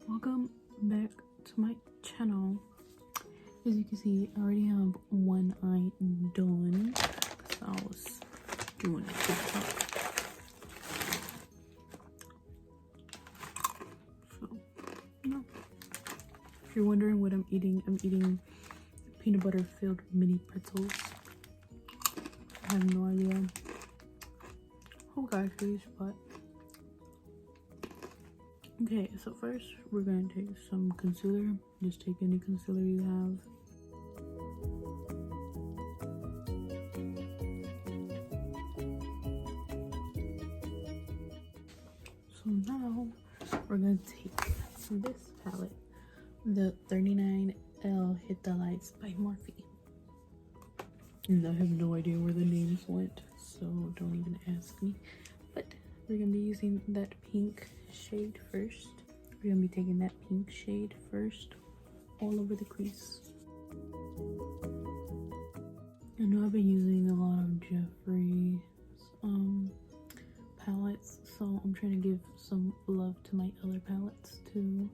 Welcome back to my channel. As you can see, I already have one eye done because I was doing a TikTok. So, yeah. If you're wondering what I'm eating peanut butter filled mini pretzels. I have no idea who got these, but okay, so first we're going to take some concealer. Just take any concealer you have. So now we're going to take this palette, the 39L Hit the Lights by Morphe. And I have no idea where the names went, so don't even ask me. But we're going to be using that pink shade first. We're going to be taking that pink shade first all over the crease. I know I've been using a lot of Jeffree's palettes, so I'm trying to give some love to my other palettes too.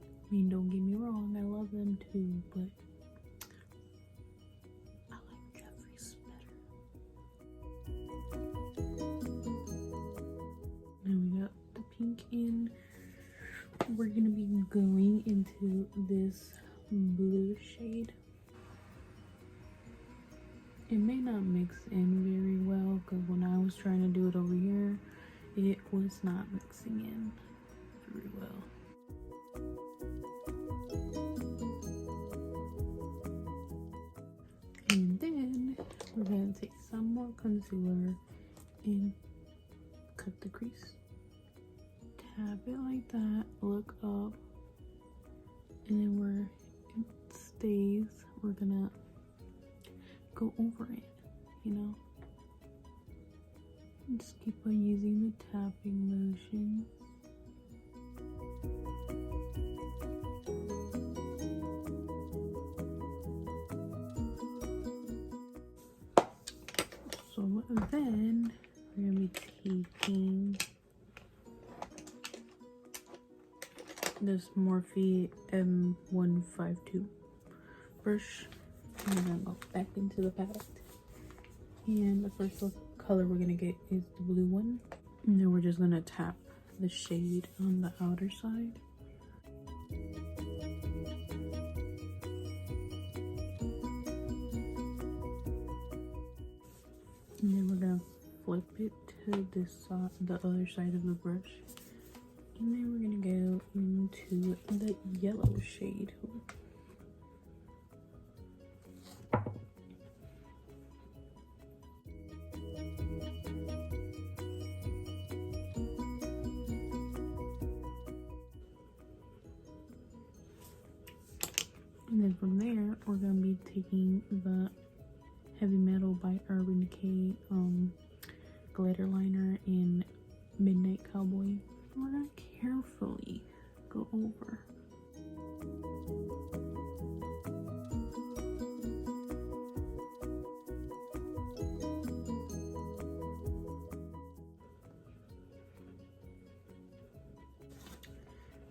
I mean, don't get me wrong, I love them too, but I like Jeffree's better. Now we got the pink in. We're gonna be going into this blue shade. It may not mix in very well because when I was trying to do it over here, it was not mixing in very well. And then we're gonna take some more concealer and cut the crease. Tap it like that, look up, and then where it stays, we're gonna go over it, you know? Just keep on using the tapping motion. So then we're gonna be taking this Morphe M152 brush. And then I'm gonna go back into the palette. And the first color we're gonna get is the blue one. And then we're just gonna tap the shade on the outer side. And then we're gonna flip it to this side, the other side of the brush. And then we're gonna go into the yellow shade. And then from there, we're gonna be taking the Heavy Metal by Urban Decay glitter liner in Midnight Cowboy. We're gonna carefully go over.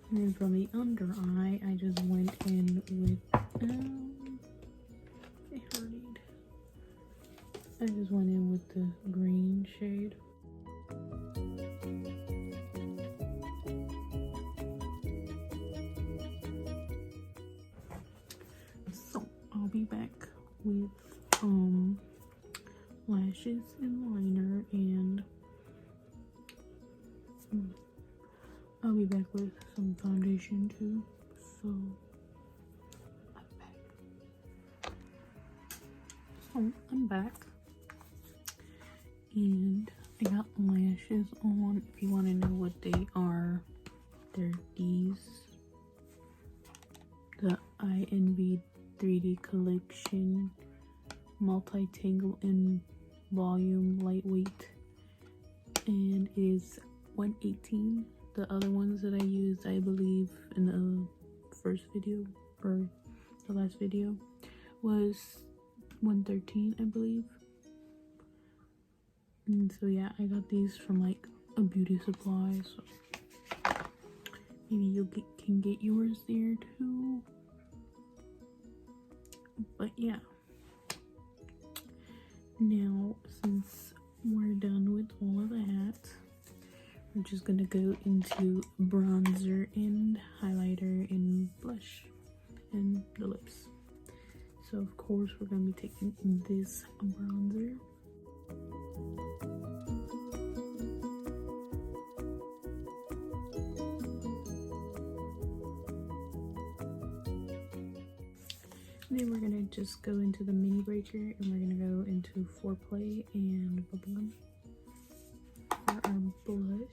And then from the under eye, I just went in with, I just went in with the green shade. So I'll be back with lashes and liner, and I'll be back with some foundation too. So I'm back. And I got lashes on. If you want to know what they are, they're these. The INV 3D Collection Multi-Tangle in Volume Lightweight. And it is $118. The other ones that I used, I believe, in the first video, or the last video, was $113, I believe. And so yeah, I got these from like a beauty supply. So maybe you can get yours there too. But yeah, now since we're done with all of that, we're just gonna go into bronzer and highlighter and blush and the lips. So of course we're gonna be taking this bronzer. Then we're gonna just go into the mini breaker and we're gonna go into foreplay and bubblegum for our blush.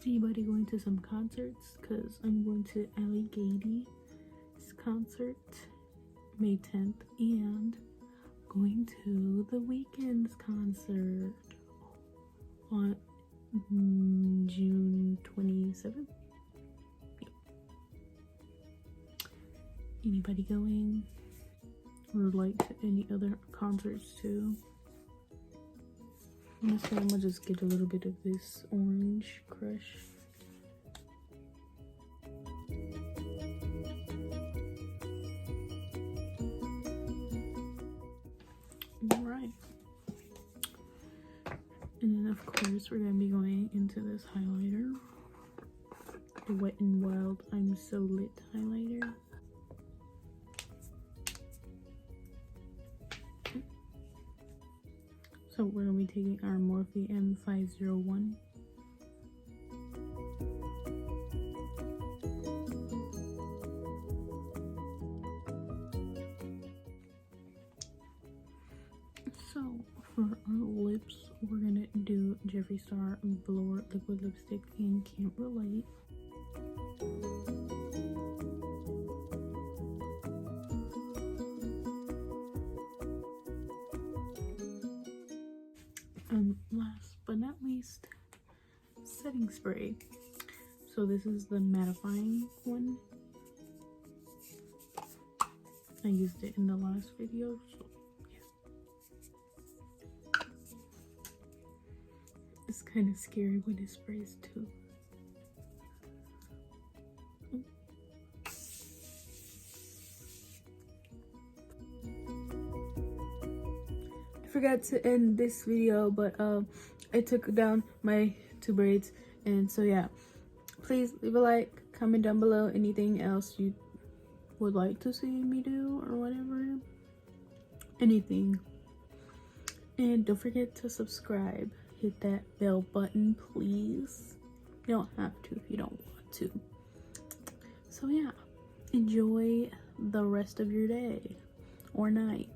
Anybody going to some concerts? Because I'm going to Ali Gady's concert May 10th and going to the Weeknd's concert on June 27th. Anybody going? Or like to any other concerts too? Honestly, I'm gonna just get a little bit of this orange crush. Alright. And then of course we're gonna be going into this highlighter. The Wet n Wild I'm So Lit highlighter. So we're going to be taking our Morphe M501. So for our lips, we're going to do Jeffree Star Blower Liquid Lipstick and Can't Relate. Last but not least, setting spray. So this is the mattifying one. I used it in the last video, so yeah. It's kind of scary when it sprays too. Forgot to end this video, but I took down my 2 braids, and so yeah, please leave a like, comment down below anything else you would like to see me do or whatever, anything, and don't forget to subscribe. Hit that bell button, please. You don't have to if you don't want to. So yeah, enjoy the rest of your day or night.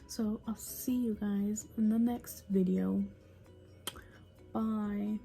So I'll see you guys in the next video. Bye.